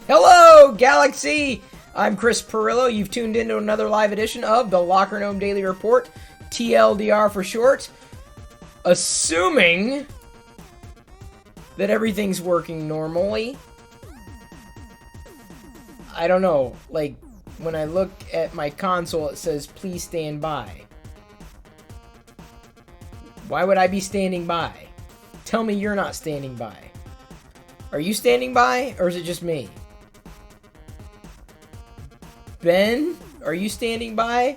Hello, Galaxy! I'm Chris Pirillo. You've tuned into another live edition of the Lockergnome Daily Report, TLDR for short. Assuming that everything's working normally. I don't know, like, when I look at my console, it says, please stand by. Why would I be standing by? Tell me you're not standing by. Are you standing by, or is it just me? Ben, are you standing by?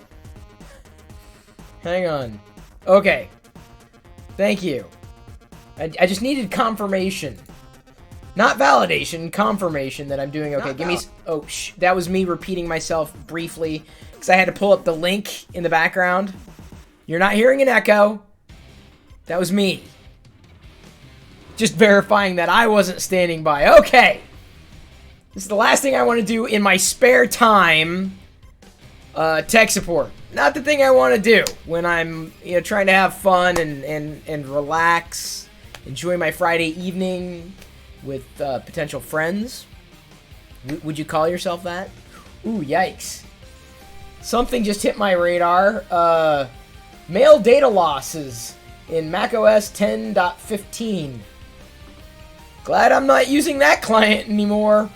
Hang on. Okay. Thank you. I just needed confirmation. Not validation, confirmation that I'm doing okay. Give me... Oh, that was me repeating myself briefly, because I had to pull up the link in the background. You're not hearing an echo. That was me. Just verifying that I wasn't standing by. Okay. This is the last thing I want to do in my spare time. Tech support. Not the thing I want to do when I'm, trying to have fun and relax. Enjoy my Friday evening with potential friends. Would you call yourself that? Ooh, yikes. Something just hit my radar. Mail data losses in macOS 10.15. Glad I'm not using that client anymore.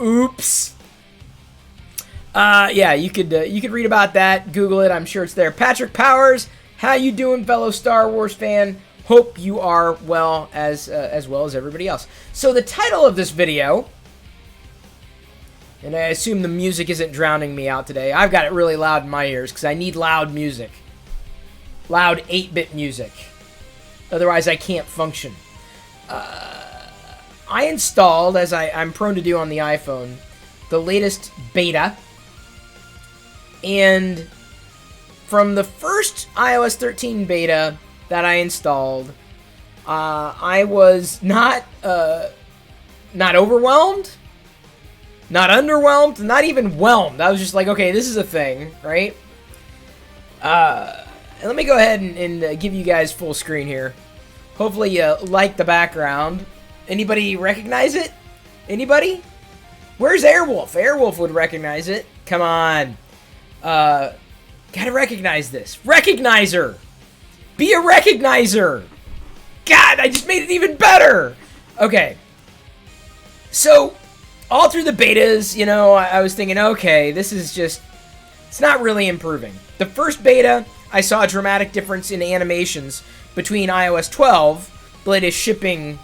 Oops. Yeah, you could read about that. Google it. I'm sure it's there. Patrick Powers, how you doing, fellow Star Wars fan? Hope you are well as everybody else. So the title of this video, and I assume the music isn't drowning me out today. I've got it really loud in my ears because I need loud music. Loud 8-bit music. Otherwise, I can't function. I installed, as I'm prone to do on the iPhone, the latest beta. And from the first iOS 13 beta that I installed, I was not overwhelmed, not underwhelmed, not even whelmed. I was just like, okay, this is a thing, right? And let me go ahead and give you guys full screen here. Hopefully you like the background. Anybody recognize it? Anybody? Where's Airwolf? Airwolf would recognize it. Come on. Gotta recognize this. Recognizer! Be a recognizer! God, I just made it even better! Okay. So, all through the betas, I was thinking, okay, this is just... It's not really improving. The first beta, I saw a dramatic difference in animations between iOS 12, the latest shipping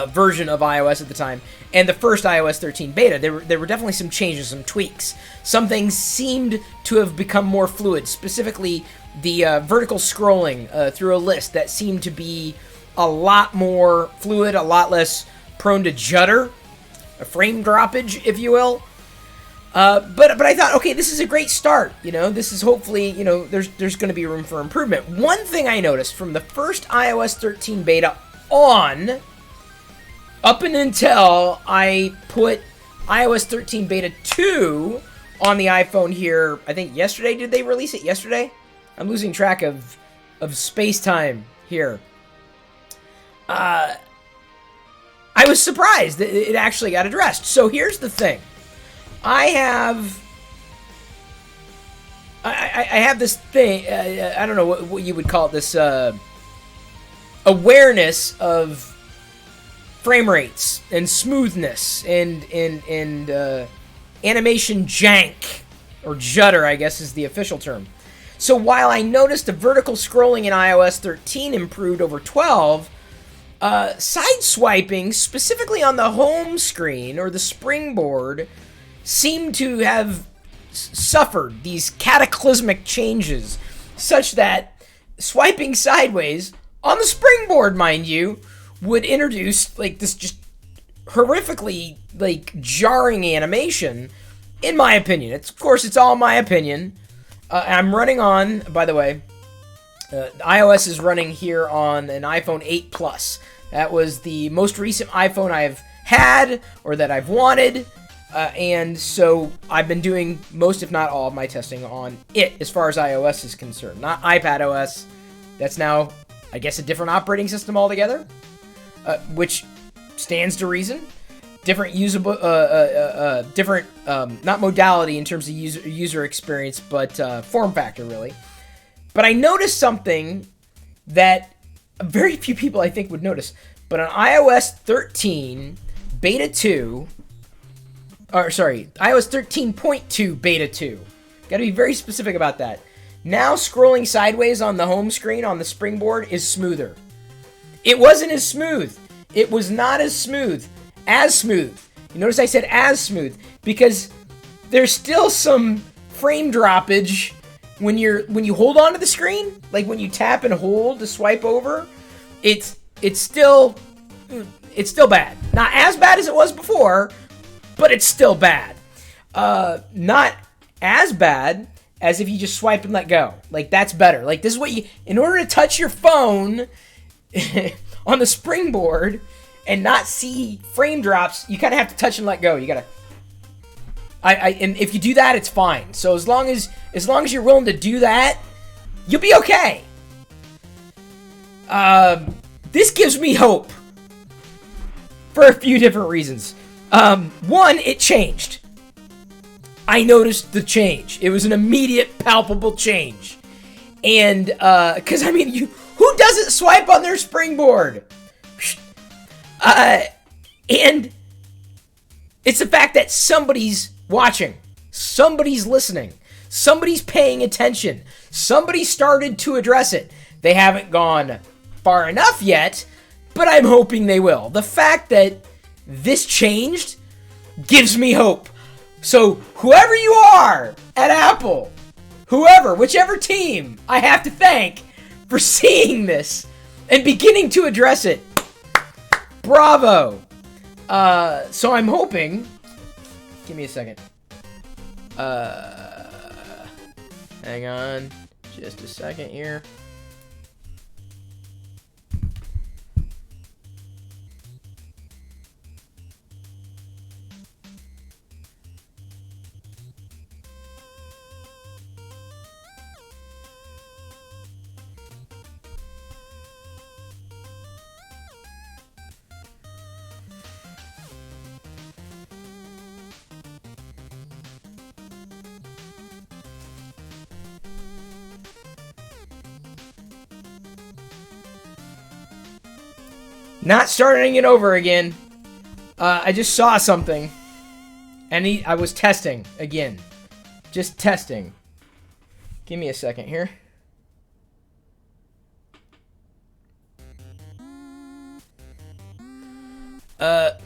version of iOS at the time, and the first iOS 13 beta. There were definitely some changes, some tweaks. Some things seemed to have become more fluid, specifically the vertical scrolling through a list that seemed to be a lot more fluid, a lot less prone to judder, a frame droppage, if you will. But I thought, okay, this is a great start. This is hopefully, there's going to be room for improvement. One thing I noticed from the first iOS 13 beta on, up and until I put iOS 13 beta 2 on the iPhone here, I think yesterday. Did they release it yesterday? I'm losing track of space-time here. I was surprised that it actually got addressed. So here's the thing. I have this thing, I don't know what you would call it, this awareness of frame rates and smoothness and animation jank, or judder, I guess is the official term. So while I noticed the vertical scrolling in iOS 13 improved over 12, side swiping, specifically on the home screen or the springboard, seemed to have suffered these cataclysmic changes, such that swiping sideways, on the springboard, mind you, would introduce, this just horrifically, jarring animation, in my opinion. Of course, it's all my opinion. I'm running on, by the way, iOS is running here on an iPhone 8 Plus. That was the most recent iPhone I've had, or that I've wanted, and so I've been doing most, if not all, of my testing on it, as far as iOS is concerned. Not iPadOS. That's now, I guess, a different operating system altogether. Which stands to reason. Different usable, different, not modality in terms of user experience, but form factor, really. But I noticed something that very few people, I think, would notice. But on iOS 13 Beta 2, or sorry, iOS 13.2 Beta 2, got to be very specific about that. Now scrolling sideways on the home screen on the springboard is smoother. It wasn't as smooth. It was not as smooth. As smooth. You notice I said as smooth because there's still some frame droppage when you hold onto the screen, like when you tap and hold to swipe over. It's still bad. Not as bad as it was before, but it's still bad. Not as bad as if you just swipe and let go. Like, that's better. Like, this is what you... In order to touch your phone on the springboard and not see frame drops, you kind of have to touch and let go. You gotta... and if you do that, it's fine. So as long as you're willing to do that, you'll be okay. This gives me hope for a few different reasons. One, it changed. I noticed the change. It was an immediate, palpable change. And, because, I mean, who doesn't swipe on their springboard? And it's the fact that somebody's watching. Somebody's listening. Somebody's paying attention. Somebody started to address it. They haven't gone far enough yet, but I'm hoping they will. The fact that this changed gives me hope. So, whoever you are at Apple, whichever team, I have to thank for seeing this and beginning to address it. Bravo. So I'm hoping... Give me a second. Hang on. Just a second here. Not starting it over again. I just saw something. And I was testing again. Just testing. Give me a second here. Hang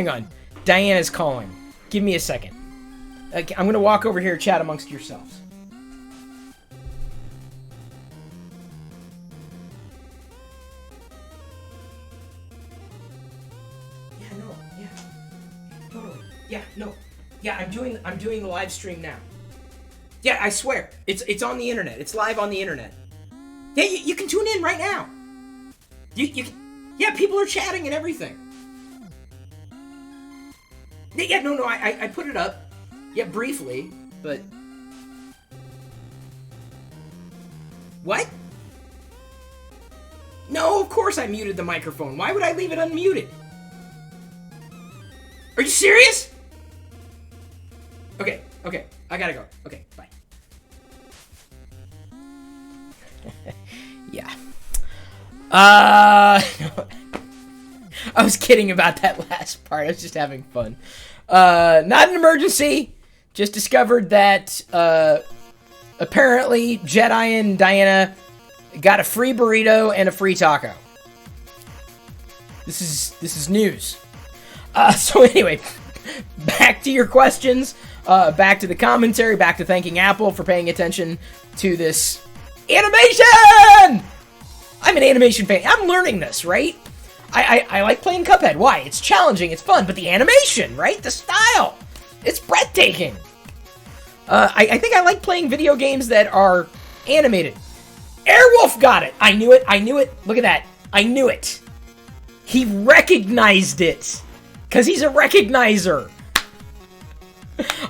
on. Diana's calling. Give me a second. I'm going to walk over here and chat amongst yourselves. Yeah, I'm doing the live stream now. Yeah, I swear. It's on the internet. It's live on the internet. Yeah, you can tune in right now. Yeah, people are chatting and everything. Yeah, no, I put it up. Yeah, briefly, but... What? No, of course I muted the microphone. Why would I leave it unmuted? Are you serious? Okay, I gotta go. Okay, bye. Yeah. I was kidding about that last part. I was just having fun. Not an emergency. Just discovered that, apparently Jedi and Diana got a free burrito and a free taco. This is news. So anyway, back to your questions. Back to the commentary, back to thanking Apple for paying attention to this animation! I'm an animation fan. I'm learning this, right? I like playing Cuphead. Why? It's challenging, it's fun, but the animation, right? The style! It's breathtaking! I think I like playing video games that are animated. Airwolf got it! I knew it! Look at that. I knew it! He recognized it! Because he's a recognizer!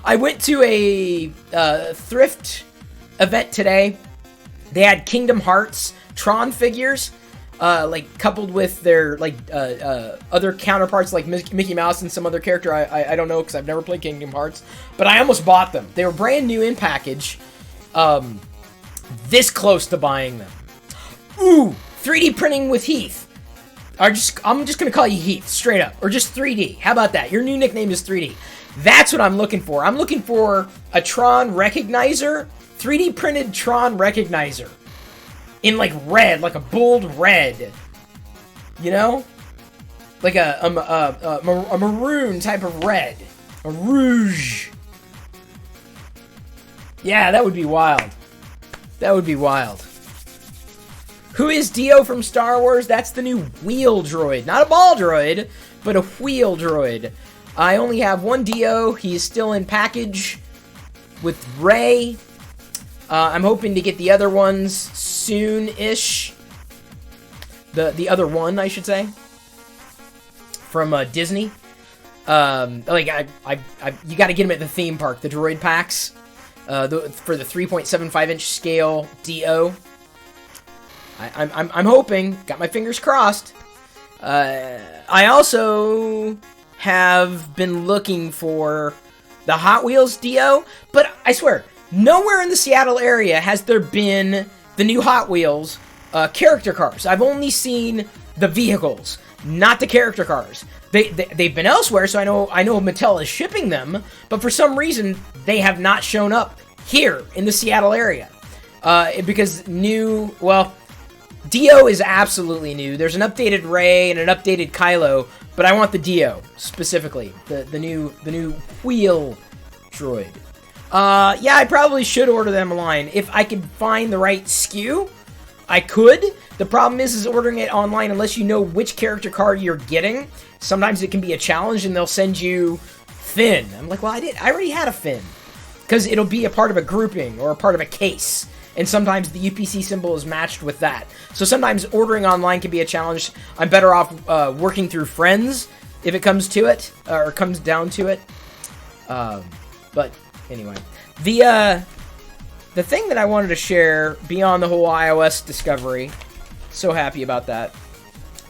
I went to a thrift event today. They had Kingdom Hearts Tron figures. like coupled with their like other counterparts like Mickey Mouse and some other character I don't know because I've never played Kingdom Hearts, but I almost bought them. They were brand new in package, this close to buying them. Ooh, 3D printing with Heath. I'm just gonna call you Heath straight up, or just 3D. How about that? Your new nickname is 3D. That's what I'm looking for. I'm looking for a Tron recognizer, 3D printed Tron recognizer. In like red, like a bold red, you know, like a maroon type of red, a rouge. Yeah, that would be wild. That would be wild. Who is Dio from Star Wars? That's the new wheel droid, not a ball droid, but a wheel droid. I only have one Dio. He is still in package with Rey. I'm hoping to get the other ones soon-ish. The other one, I should say, from Disney. Like you got to get them at the theme park. The droid packs, for the 3.75-inch scale Dio. I'm hoping. Got my fingers crossed. I also have been looking for the Hot Wheels Dio, but I swear, nowhere in the Seattle area has there been the new Hot Wheels character cars. I've only seen the vehicles, not the character cars. They've been elsewhere, so I know Mattel is shipping them, but for some reason they have not shown up here in the Seattle area. Because Dio is absolutely new. There's an updated Rey and an updated Kylo, but I want the Dio specifically, the new wheel droid. Yeah, I probably should order them online. If I could find the right SKU, I could. The problem is ordering it online, unless you know which character card you're getting, sometimes it can be a challenge and they'll send you Finn. I'm like, well, I already had a Finn. Because it'll be a part of a grouping or a part of a case. And sometimes the UPC symbol is matched with that. So sometimes ordering online can be a challenge. I'm better off working through friends if it comes to it, or comes down to it. But anyway, the thing that I wanted to share beyond the whole iOS discovery, so happy about that.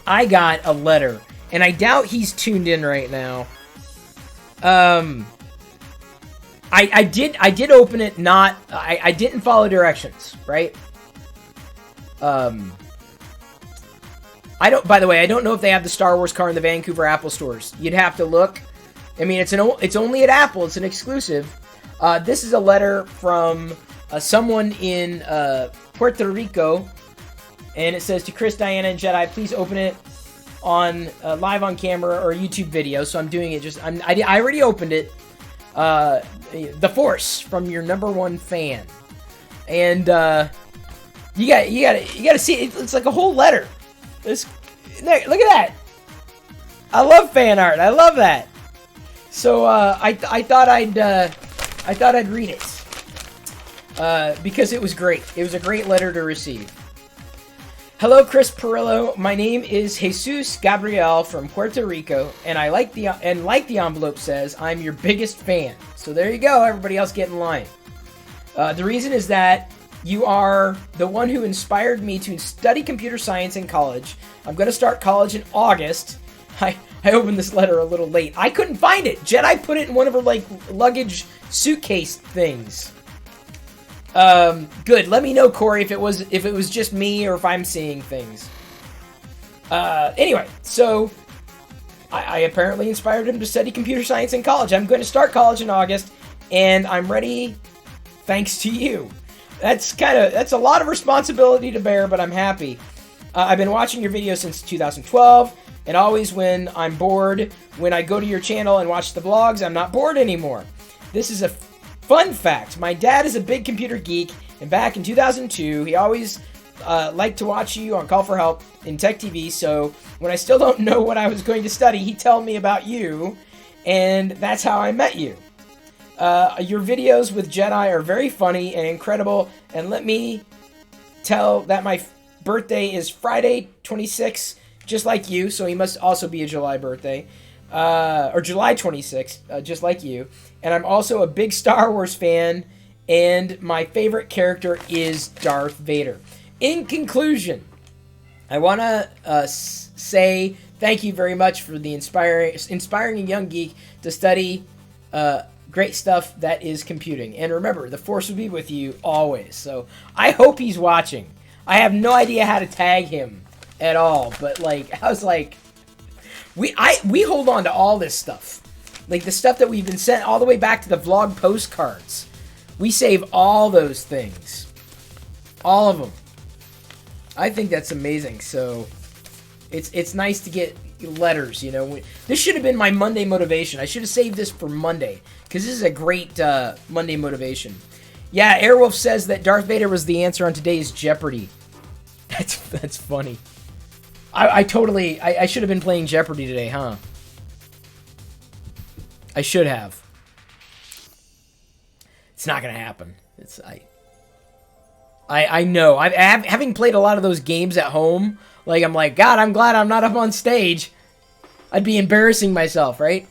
I got a letter, and I doubt he's tuned in right now. I did open it. I didn't follow directions, right? By the way, I don't know if they have the Star Wars car in the Vancouver Apple stores. You'd have to look. I mean, it's only at Apple. It's an exclusive. This is a letter from someone in Puerto Rico, and it says, to Chris, Diana, and Jedi, please open it on live on camera or YouTube video. So I'm doing it. I already opened it. The Force from your #1 fan, and you gotta see it. It's like a whole letter. Look at that. I love fan art. I love that. So I thought I'd read it because it was great. It was a great letter to receive. Hello, Chris Pirillo. My name is Jesus Gabriel from Puerto Rico, and like the envelope says, I'm your biggest fan. So there you go. Everybody else get in line. The reason is that you are the one who inspired me to study computer science in college. I'm going to start college in August. I opened this letter a little late. I couldn't find it. Jedi put it in one of her luggage suitcase things. Good. Let me know, Corey, if it was just me or if I'm seeing things. Anyway, so I apparently inspired him to study computer science in college. I'm going to start college in August, and I'm ready thanks to you. That's a lot of responsibility to bear, but I'm happy. I've been watching your videos since 2012, and always when I'm bored, when I go to your channel and watch the vlogs, I'm not bored anymore. This is a fun fact. My dad is a big computer geek, and back in 2002, he always liked to watch you on Call for Help in Tech TV, so when I still don't know what I was going to study, he'd tell me about you, and that's how I met you. Your videos with Jedi are very funny and incredible, and let me tell that my birthday is Friday 26th, just like you, so he must also be a July birthday, or July 26th, just like you, and I'm also a big Star Wars fan, and my favorite character is Darth Vader. In conclusion, I want to say thank you very much for the inspiring a young geek to study great stuff that is computing. And remember, the Force will be with you always. So I hope he's watching. I have no idea how to tag him at all, but like I was like, we hold on to all this stuff, like the stuff that we've been sent all the way back to the vlog postcards. We save all those things, all of them. I think that's amazing. So it's nice to get letters, you know. This should have been my Monday motivation. I should have saved this for Monday, because this is a great Monday motivation. Yeah, Airwolf says that Darth Vader was the answer on today's Jeopardy. That's funny. I totally I should have been playing Jeopardy today, huh? I should have. It's not gonna happen. I know. Having played a lot of those games at home, like I'm like, God, I'm glad I'm not up on stage. I'd be embarrassing myself, right?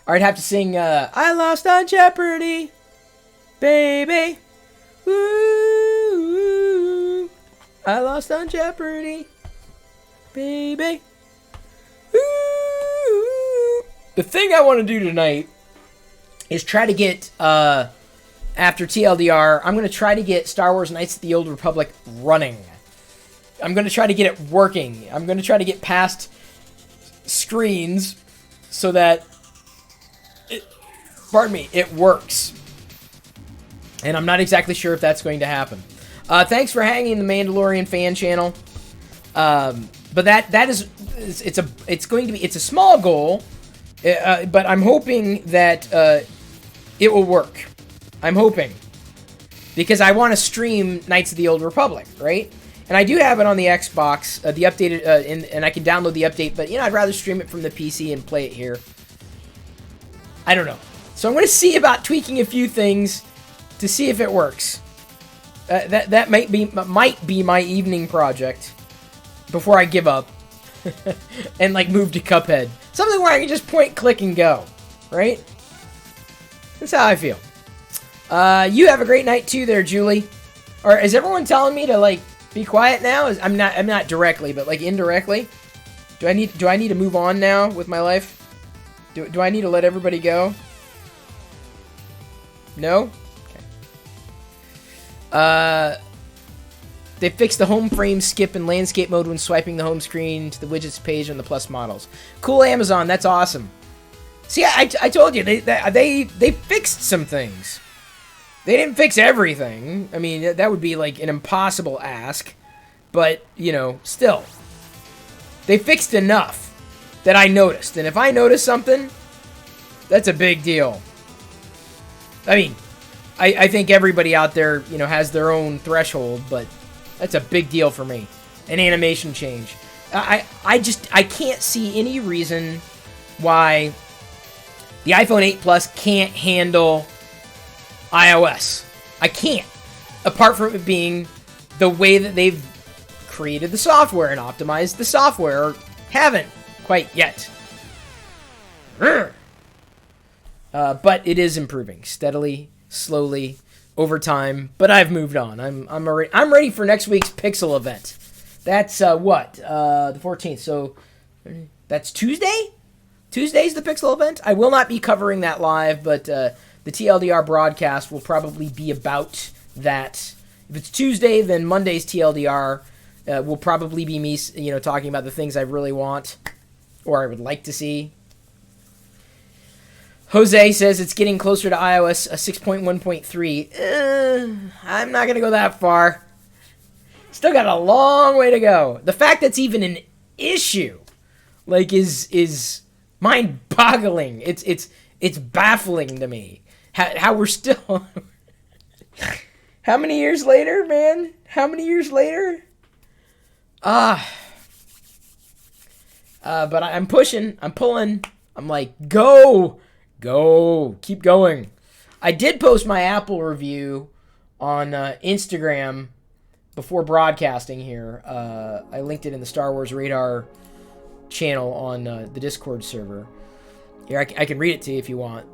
Or I'd have to sing, I lost on Jeopardy, baby. Ooh, I lost on Jeopardy, baby. Ooh. The thing I want to do tonight is try to get, after TLDR, I'm going to try to get Star Wars Knights of the Old Republic running. I'm going to try to get it working. I'm going to try to get past screens so that it works. And I'm not exactly sure if that's going to happen. Thanks for hanging the Mandalorian fan channel. But that is it's a small goal, but I'm hoping that it will work. I'm hoping, because I want to stream Knights of the Old Republic, right? And I do have it on the Xbox, the updated, and I can download the update, but, you know, I'd rather stream it from the PC and play it here. I don't know. So I'm going to see about tweaking a few things to see if it works. That might be my evening project before I give up and, like, move to Cuphead. Something where I can just point, click, and go, right? That's how I feel. You have a great night too there, Julie. Or is everyone telling me to, like, be quiet now? I'm not directly, but, like, indirectly. Do I need to move on now with my life? Do I need to let everybody go? No? Okay. They fixed the home frame skip in landscape mode when swiping the home screen to the widgets page on the Plus models. Cool, Amazon. That's awesome. See, I told you they fixed some things. They didn't fix everything. I mean, that would be like an impossible ask. But, you know, still. They fixed enough that I noticed. And if I notice something, that's a big deal. I mean, I think everybody out there, you know, has their own threshold, but that's a big deal for me. An animation change. I can't see any reason why the iPhone 8 Plus can't handle iOS. I can't. Apart from it being the way that they've created the software and optimized the software, or haven't quite yet. But it is improving steadily, slowly, over time. But I've moved on. I'm ready for next week's Pixel event. That's the 14th. So that's Tuesday. Tuesday's the Pixel event. I will not be covering that live, but the TLDR broadcast will probably be about that. If it's Tuesday, then Monday's TLDR will probably be me, you know, talking about the things I really want or I would like to see. Jose says it's getting closer to iOS 6.1.3. I'm not going to go that far. Still got a long way to go. The fact that's even an issue, like, is mind-boggling. It's baffling to me. How we're still... How many years later, man? How many years later? But I'm pushing. I'm pulling. I'm like, go! Go! Keep going. I did post my Apple review on Instagram before broadcasting here. I linked it in the Star Wars Radar channel on the Discord server. Here, I can read it to you if you want.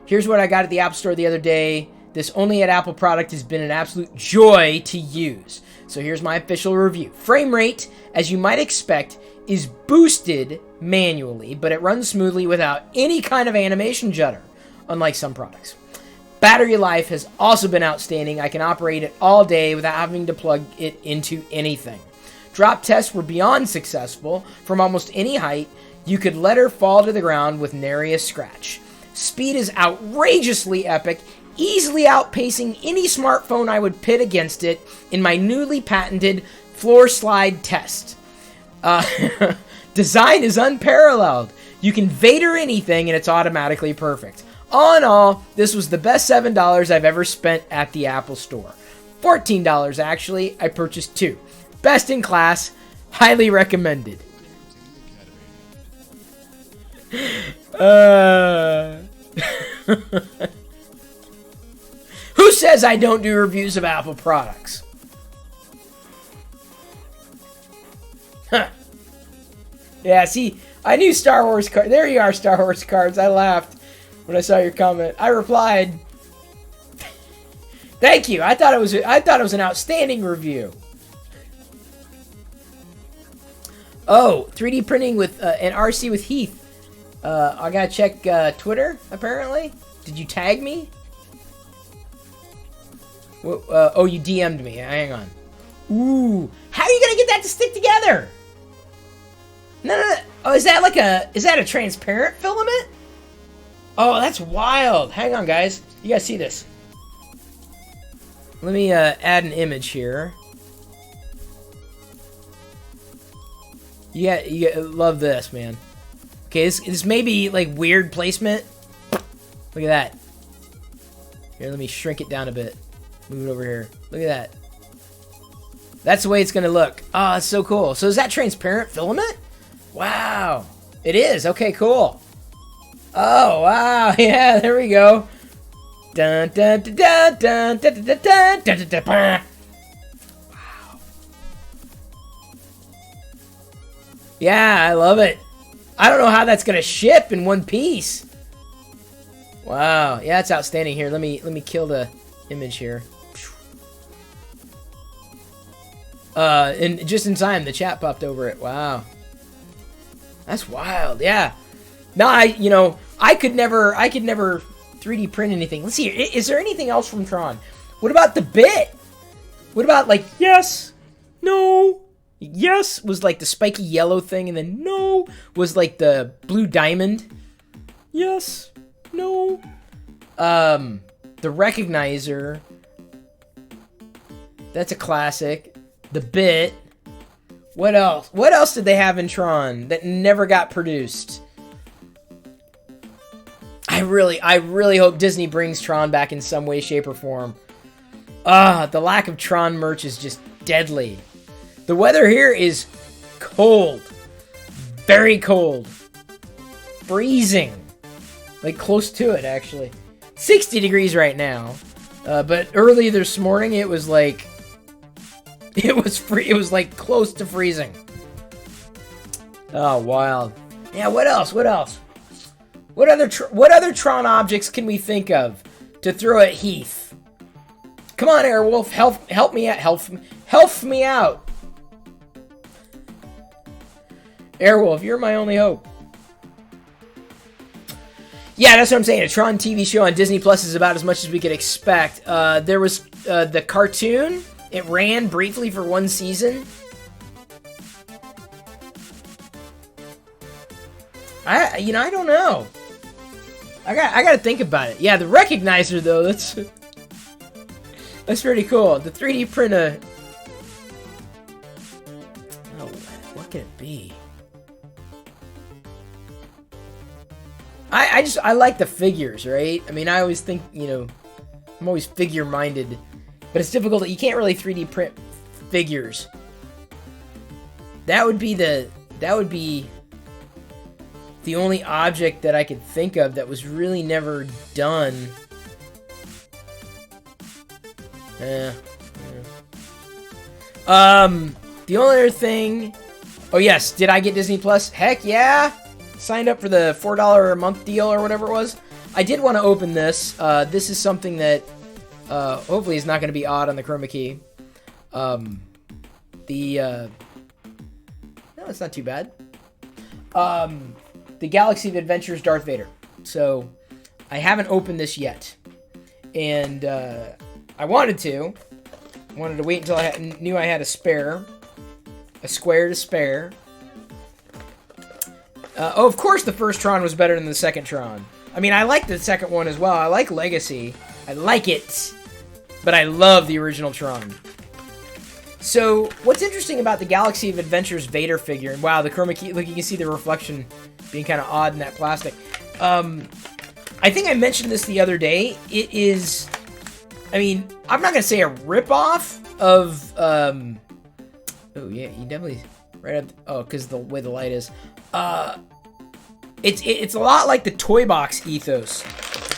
Here's what I got at the App Store the other day. This only at Apple product has been an absolute joy to use. So here's my official review. Frame rate, as you might expect, is boosted manually, but it runs smoothly without any kind of animation judder, unlike some products. Battery life has also been outstanding. I can operate it all day without having to plug it into anything. Drop tests were beyond successful. From almost any height, you could let her fall to the ground with nary a scratch. Speed is outrageously epic, easily outpacing any smartphone I would pit against it in my newly patented floor slide test. Design is unparalleled. You can Vader anything and it's automatically perfect. All in all, this was the best $7 I've ever spent at the Apple Store. $14 actually, I purchased 2. Best in class, highly recommended. Who says I don't do reviews of Apple products? Huh. Yeah, see, I knew Star Wars cards. There you are, Star Wars cards. I laughed when I saw your comment. I replied, "Thank you. I thought it was an outstanding review." Oh, 3D printing with an RC with Heath. I gotta check Twitter. Apparently, did you tag me? Oh, you DM'd me. Hang on. Ooh, how are you gonna get that to stick together? No. Oh, is that a transparent filament? Oh, that's wild. Hang on, guys. You guys see this? Let me add an image here. You love this, man. Okay, this may be like weird placement. Look at that. Here, let me shrink it down a bit. Move it over here. Look at that. That's the way it's gonna look. Oh, it's so cool. So is that transparent filament? Wow. It is. Okay, cool. Oh, wow. Yeah, there we go. Dun dun dun dun dun dun dun dun dun dun. Wow. Yeah, I love it. I don't know how that's gonna ship in one piece. Wow. Yeah, it's outstanding. Here, let me kill the image here. And just in time, the chat popped over it. Wow. That's wild. Yeah. No, I could never 3D print anything. Let's see. Is there anything else from Tron? What about the bit? What about like yes, no, yes was like the spiky yellow thing, and then no was like the blue diamond. Yes, no. The recognizer. That's a classic. The bit. What else? What else did they have in Tron that never got produced? I really hope Disney brings Tron back in some way, shape, or form. The lack of Tron merch is just deadly. The weather here is cold. Very cold. Freezing. Like close to it, actually. 60 degrees right now. But early this morning, it was like... It was like close to freezing. Oh, wild. Yeah, what else? What else? What other Tron objects can we think of to throw at Heath? Come on, Airwolf, help me out. Help me out. Airwolf, you're my only hope. Yeah, that's what I'm saying. A Tron TV show on Disney Plus is about as much as we could expect. There was the cartoon. It ran briefly for one season. I don't know. I gotta think about it. Yeah, the recognizer though, that's pretty cool. The 3D printer. Oh, what could it be? I like the figures, right? I mean, I always think, I'm always figure minded. But it's difficult. You can't really 3D print figures. That would be the only object that I could think of that was really never done. The only other thing... Oh, yes. Did I get Disney Plus? Heck yeah. Signed up for the $4 a month deal or whatever it was. I did want to open this. This is something that Hopefully it's not going to be odd on the chroma key. No, it's not too bad. The Galaxy of Adventures Darth Vader. So, I haven't opened this yet. And, I wanted to wait until I knew I had a square to spare. Oh, of course the first Tron was better than the second Tron. I mean, I like the second one as well. I like Legacy. I like it. But I love the original Tron. So, what's interesting about the Galaxy of Adventures Vader figure, and wow, the chroma key, look, you can see the reflection being kind of odd in that plastic. I think I mentioned this the other day. It is, I mean, I'm not going to say a ripoff of, oh yeah, you definitely, right up, oh, because the way the light is. It's a lot like the Toy Box ethos.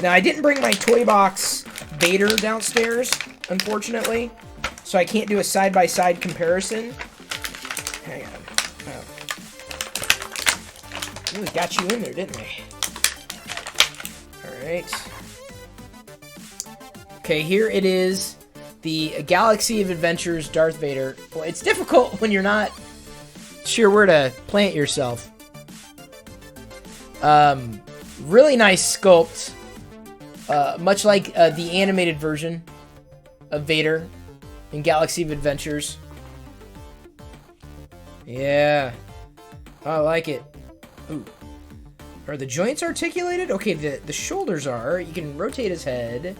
Now, I didn't bring my Toy Box Vader downstairs, unfortunately, so I can't do a side-by-side comparison. Hang on. Oh. Really got you in there, didn't they? Alright. Okay, here it is. The Galaxy of Adventures Darth Vader. Well, it's difficult when you're not sure where to plant yourself. Really nice sculpt. Much like the animated version of Vader in Galaxy of Adventures. Yeah. I like it. Ooh. Are the joints articulated? Okay, the shoulders are. You can rotate his head.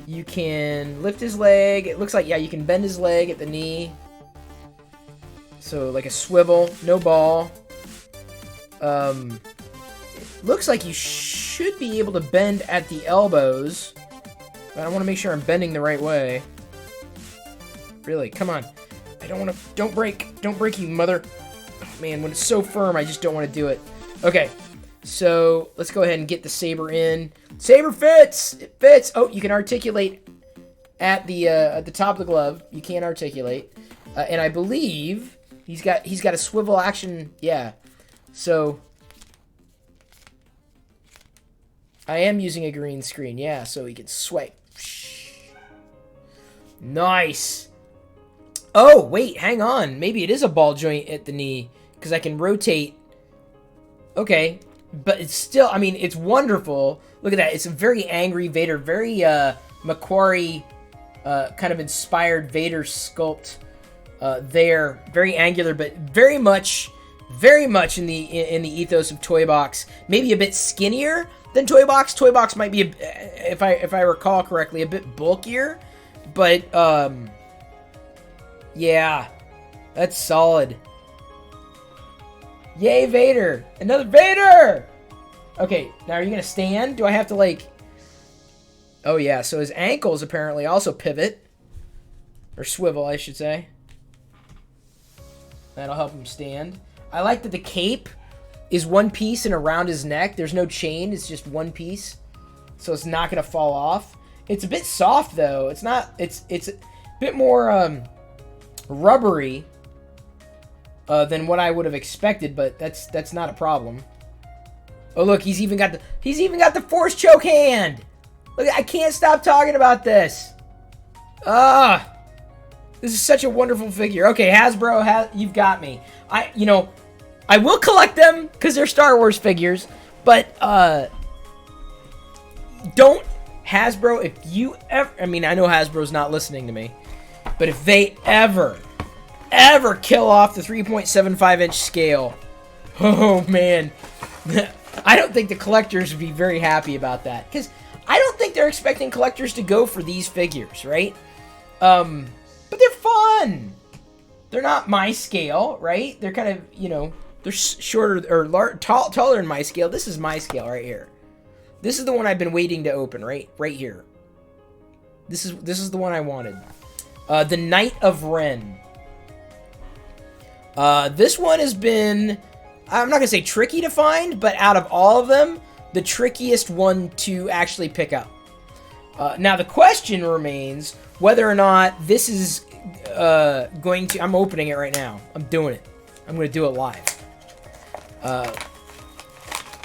You can lift his leg. It looks like, yeah, you can bend his leg at the knee. So, like a swivel. No ball. It looks like you should be able to bend at the elbows. But I want to make sure I'm bending the right way. Really, come on. I don't want to... Don't break. Don't break, you mother. Oh, man, when it's so firm, I just don't want to do it. Okay. So, let's go ahead and get the saber in. Saber fits! It fits! Oh, you can articulate at the top of the glove. You can articulate. And I believe he's got a swivel action. Yeah. So, I am using a green screen. Yeah, so he can swipe. Nice! Oh, wait, hang on. Maybe it is a ball joint at the knee, because I can rotate. Okay. But it's still, I mean, it's wonderful. Look at that. It's a very angry Vader. Very Macquarie kind of inspired Vader sculpt there. Very angular, but very much in the ethos of Toy Box. Maybe a bit skinnier than Toy Box. Toy Box might be, if I recall correctly, a bit bulkier. But, yeah. That's solid. Yay, Vader! Another Vader! Okay, now are you gonna stand? Do I have to, like... Oh, yeah, so his ankles apparently also pivot. Or swivel, I should say. That'll help him stand. I like that the cape is one piece and around his neck. There's no chain, it's just one piece. So it's not gonna fall off. It's a bit soft, though. It's not... It's a bit more, rubbery. Than what I would have expected, but that's not a problem. Oh look, he's even got the force choke hand. Look, I can't stop talking about this. This is such a wonderful figure. Okay, Hasbro, you've got me. I will collect them because they're Star Wars figures, but don't Hasbro, if you ever, I mean, I know Hasbro's not listening to me, but if they ever kill off the 3.75 inch scale, oh man, I don't think the collectors would be very happy about that, because I don't think they're expecting collectors to go for these figures, right? But they're fun. They're not my scale, right? They're kind of, they're shorter or taller than my scale. This is my scale right here. This is the one I've been waiting to open, right here. This is the one I wanted. The Knight of Ren. This one has been, I'm not going to say tricky to find, but out of all of them, the trickiest one to actually pick up. Now, the question remains whether or not this is going to, I'm opening it right now. I'm doing it. I'm going to do it live.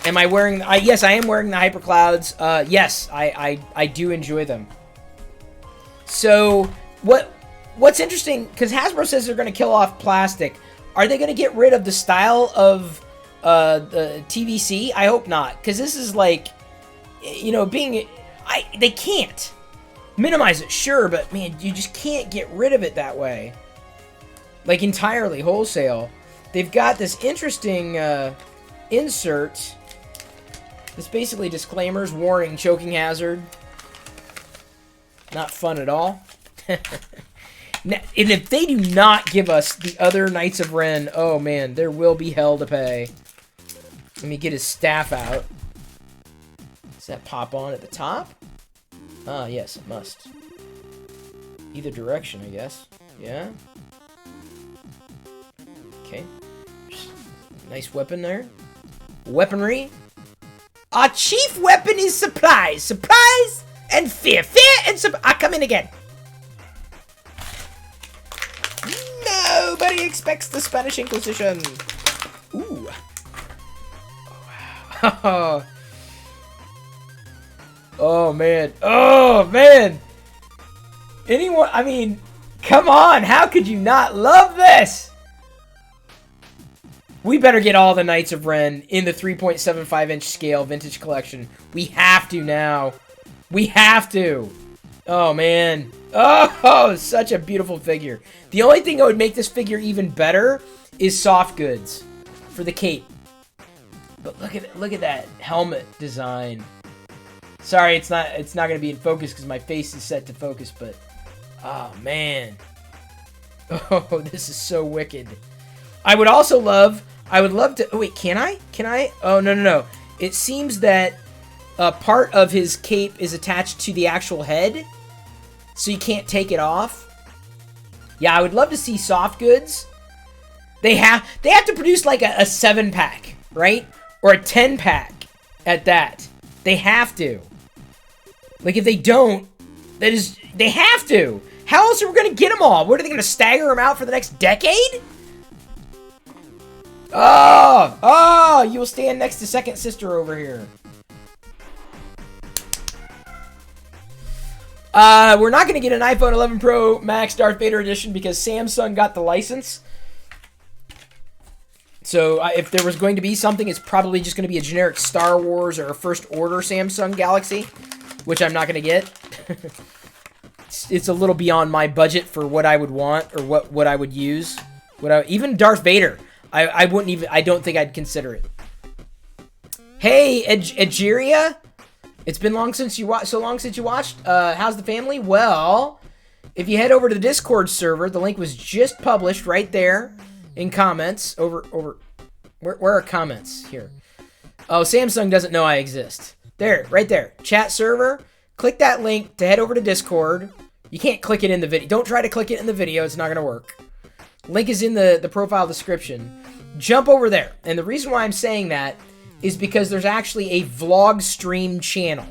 Am I wearing, yes, I am wearing the Hyper Clouds. Yes, I do enjoy them. So what's interesting, because Hasbro says they're going to kill off plastic. Are they going to get rid of the style of the TVC? I hope not, because this is like, you know, they can't minimize it, sure, but man, you just can't get rid of it that way, like entirely wholesale. They've got this interesting insert. It's basically disclaimers, warning, choking hazard. Not fun at all. Now, and if they do not give us the other Knights of Ren, oh man, there will be hell to pay. Let me get his staff out. Does that pop on at the top? Ah, yes, it must. Either direction, I guess. Yeah. Okay. Nice weapon there. Weaponry. Our chief weapon is surprise. Surprise and fear. Fear and surprise. I come in again. Nobody expects the Spanish Inquisition. Ooh. Oh, wow. Oh, man. Oh, man. Anyone, I mean, come on. How could you not love this? We better get all the Knights of Ren in the 3.75-inch scale vintage collection. We have to now. We have to. Oh, man. Oh, such a beautiful figure. The only thing that would make this figure even better is soft goods for the cape. But look at that helmet design. Sorry, it's not going to be in focus because my face is set to focus, but oh man. Oh, this is so wicked. I would love to, oh wait, can I? Oh, no. It seems that part of his cape is attached to the actual head, so you can't take it off. Yeah, I would love to see soft goods. They have to produce like a 7-pack, right? Or a 10-pack at that. They have to. Like, if they don't, they have to. How else are we going to get them all? What, are they going to stagger them out for the next decade? Oh, you will stand next to Second Sister over here. We're not going to get an iPhone 11 Pro Max Darth Vader edition because Samsung got the license. So if there was going to be something, it's probably just going to be a generic Star Wars or a First Order Samsung Galaxy, which I'm not going to get. It's a little beyond my budget for what I would want or what I would use. Even Darth Vader, I wouldn't even. I don't think I'd consider it. Hey, Egeria, it's been so long since you watched. How's the family? Well, if you head over to the Discord server, the link was just published right there in comments. Where are comments here? Oh, Samsung doesn't know I exist. There, right there, chat server. Click that link to head over to Discord. You can't click it in the video. Don't try to click it in the video. It's not going to work. Link is in the profile description. Jump over there. And the reason why I'm saying that is because there's actually a vlog stream channel.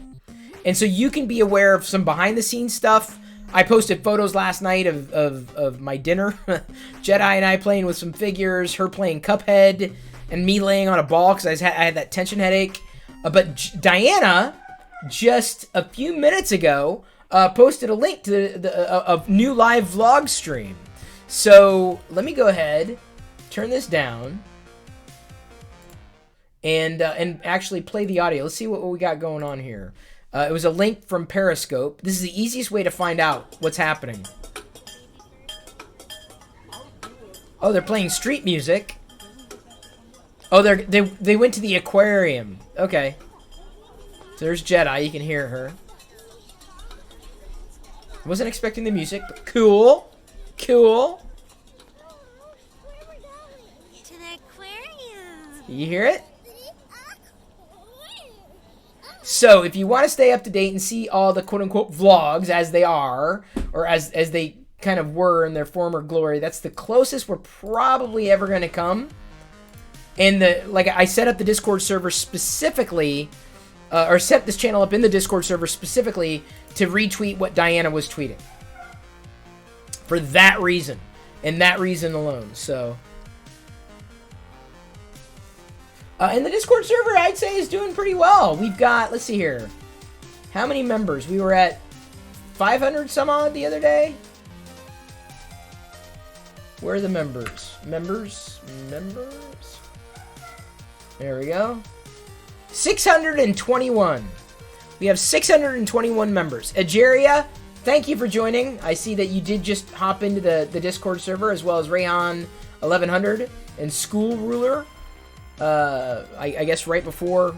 And so you can be aware of some behind-the-scenes stuff. I posted photos last night of my dinner. Jedi and I playing with some figures, her playing Cuphead, and me laying on a ball because I had that tension headache. But Diana, just a few minutes ago, posted a link to a new live vlog stream. So let me go ahead, turn this down, and actually play the audio. Let's see what we got going on here. It was a link from Periscope. This is the easiest way to find out what's happening. Oh, they're playing street music. Oh, they went to the aquarium. Okay. So there's Jedi. You can hear her. Wasn't expecting the music, but cool. Cool. To the aquarium. You hear it? So, if you want to stay up to date and see all the quote-unquote vlogs as they are, or as they kind of were in their former glory, that's the closest we're probably ever going to come. And like I set up the Discord server specifically, or set this channel up in the Discord server specifically to retweet what Diana was tweeting. For that reason, and that reason alone, so... and the Discord server, I'd say, is doing pretty well. We've got, let's see here. How many members? We were at 500 some odd the other day. Where are the members? Members. There we go. 621. We have 621 members. Ageria, thank you for joining. I see that you did just hop into the Discord server, as well as Rayhan 1100 and School Ruler. I guess right before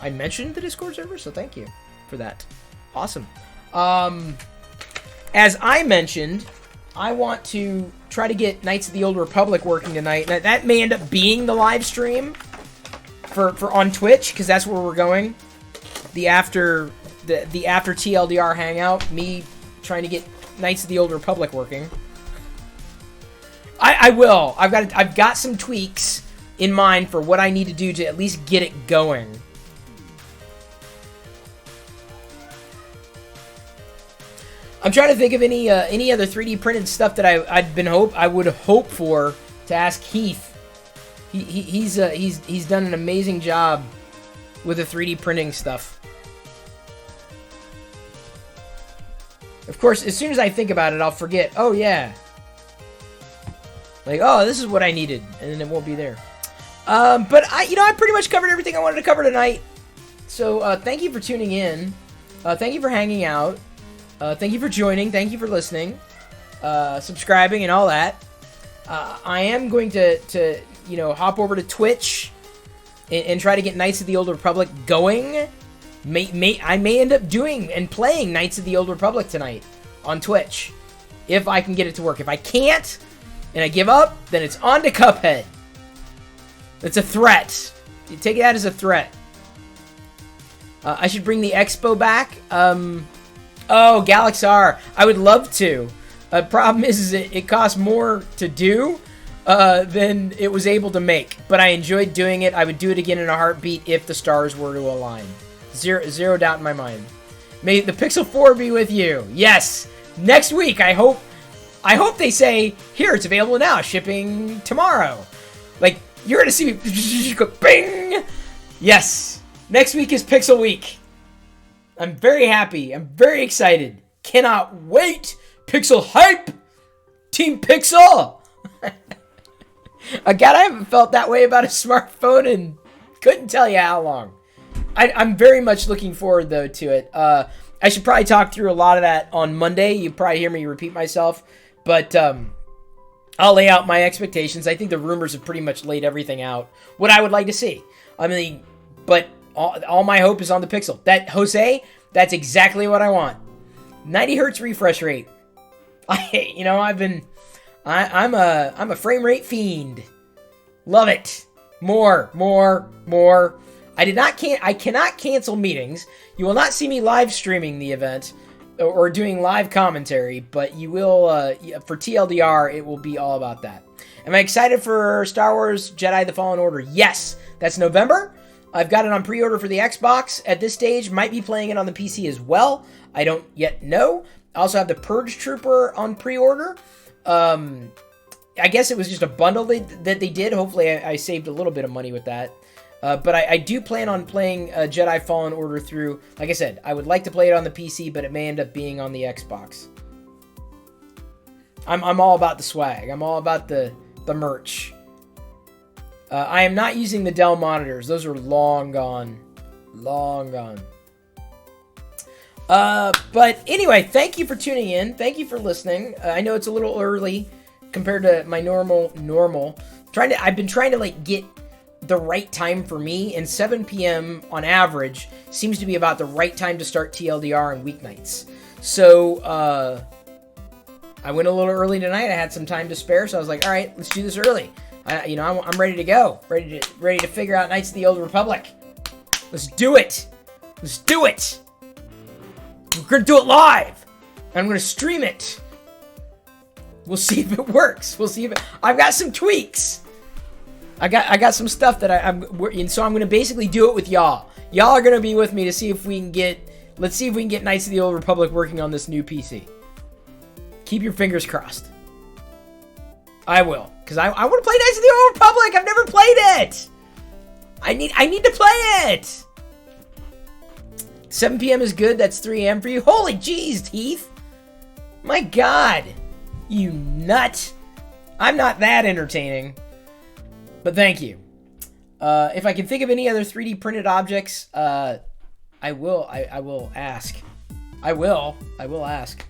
I mentioned the Discord server, so thank you for that. Awesome. As I mentioned, I want to try to get Knights of the Old Republic working tonight. That may end up being the live stream for on Twitch, because that's where we're going. The after TLDR hangout, me trying to get Knights of the Old Republic working. I will. I've got some tweaks in mind for what I need to do to at least get it going. I'm trying to think of any other 3D printed stuff that I would hope for to ask Heath. He's done an amazing job with the 3D printing stuff. Of course, as soon as I think about it, I'll forget. Oh yeah, like, oh, this is what I needed, and then it won't be there. But I pretty much covered everything I wanted to cover tonight. So thank you for tuning in. Thank you for hanging out. Thank you for joining. Thank you for listening, subscribing, and all that. I am going to hop over to Twitch and try to get Knights of the Old Republic going. I may end up doing and playing Knights of the Old Republic tonight on Twitch, if I can get it to work. If I can't, and I give up, then it's on to Cuphead. It's a threat. You take that as a threat. I should bring the expo back. Oh, Galaxar. I would love to. Problem is it costs more to do than it was able to make. But I enjoyed doing it. I would do it again in a heartbeat if the stars were to align. Zero doubt in my mind. May the Pixel 4 be with you. Yes. Next week, I hope they say, here, it's available now. Shipping tomorrow. Like, you're going to see me go bing. Yes. Next week is Pixel Week. I'm very happy. I'm very excited. Cannot wait. Pixel hype. Team Pixel. God, I haven't felt that way about a smartphone and couldn't tell you how long. I'm very much looking forward, though, to it. I should probably talk through a lot of that on Monday. You probably hear me repeat myself. But I'll lay out my expectations. I think the rumors have pretty much laid everything out. What I would like to see. I mean, but all my hope is on the Pixel. Jose, that's exactly what I want. 90 hertz refresh rate. I'm a frame rate fiend. Love it. More. I cannot cancel meetings. You will not see me live streaming the event or doing live commentary, but you will, for TLDR, it will be all about that. Am I excited for Star Wars Jedi The Fallen Order? Yes. That's November. I've got it on pre-order for the Xbox. At this stage, might be playing it on the PC as well. I don't yet know. I also have the Purge Trooper on pre-order. I guess it was just a bundle that they did. Hopefully, I saved a little bit of money with that. But I do plan on playing Jedi Fallen Order through. Like I said, I would like to play it on the PC, but it may end up being on the Xbox. I'm all about the swag. I'm all about the merch. I am not using the Dell monitors. Those are long gone. Long gone. But anyway, thank you for tuning in. Thank you for listening. I know it's a little early compared to my normal. I've been trying to get the right time for me, and 7 p.m. on average seems to be about the right time to start TLDR on weeknights. So I went a little early tonight. I had some time to spare, so I was like, all right, let's do this early. I'm ready to go. Ready to figure out Knights of the Old Republic. Let's do it. We're gonna do it live. I'm gonna stream it. We'll see if it works. I've got some tweaks. I got some stuff that so I'm gonna basically do it with y'all. Y'all are gonna be with me to see if we can get. Let's see if we can get Knights of the Old Republic working on this new PC. Keep your fingers crossed. I will, because I want to play Knights of the Old Republic. I've never played it. I need to play it. 7 p.m. is good. That's 3 a.m. for you. Holy jeez, Heath. My God, you nut. I'm not that entertaining, but thank you. If I can think of any other 3D printed objects, I will ask. I will ask.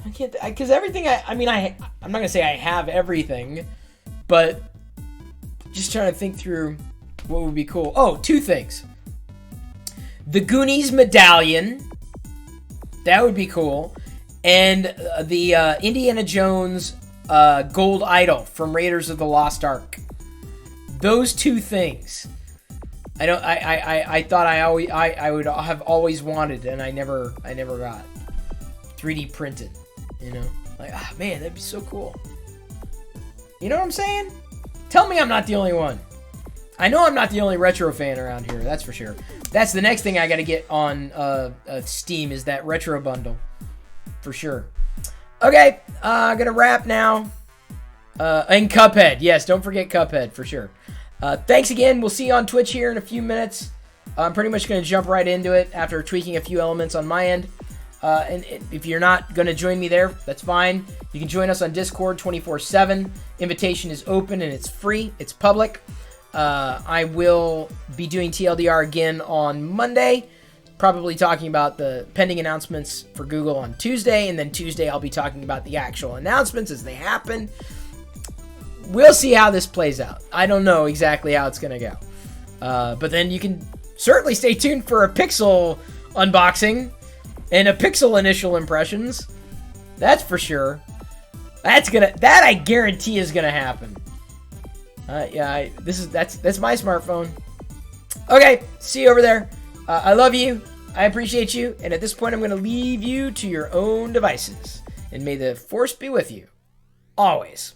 I can't, because everything I'm not gonna say I have everything, but just trying to think through what would be cool. Oh, two things. The Goonies medallion, that would be cool, and the Indiana Jones gold idol from Raiders of the Lost Ark. Those two things. I thought I would have always wanted, and I never got 3D printed. You know, like, man, that'd be so cool. You know what I'm saying? Tell me I'm not the only one. I know I'm not the only retro fan around here. That's for sure. That's the next thing I got to get on Steam is that retro bundle, for sure. Okay, I'm gonna wrap now. And Cuphead, yes, don't forget Cuphead for sure. Thanks again. We'll see you on Twitch here in a few minutes. I'm pretty much going to jump right into it after tweaking a few elements on my end. And if you're not going to join me there, that's fine. You can join us on Discord 24/7. Invitation is open and it's free. It's public. I will be doing TLDR again on Monday. Probably talking about the pending announcements for Google on Tuesday. And then Tuesday I'll be talking about the actual announcements as they happen. We'll see how this plays out. I don't know exactly how it's going to go. But then you can certainly stay tuned for a Pixel unboxing and a Pixel initial impressions. That's for sure. That I guarantee is gonna happen. Yeah, that's my smartphone. Okay, see you over there. I love you. I appreciate you. And at this point, I'm gonna leave you to your own devices. And may the force be with you always.